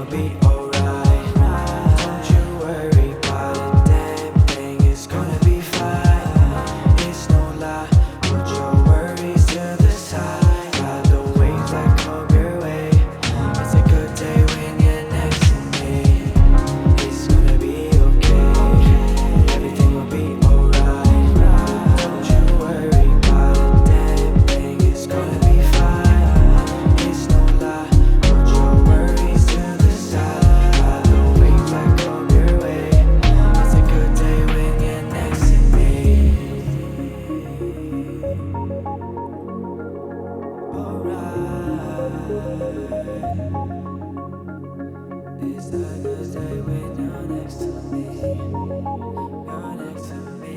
will be alright. Don't you worry about a damn thing, it's gonna be fine. It's no lie, put your worries to the side. Ride the waves that come your way. It's a good day when you're next to me. It's gonna be okay, everything will be alright. Don't you worry about a damn thing, it's gonna be fine. It's no lie, put your worries to the side. Ride the waves that come your way. It's a good day when you're next to me. Alright. It's a good day when you're next to me. You're next to me.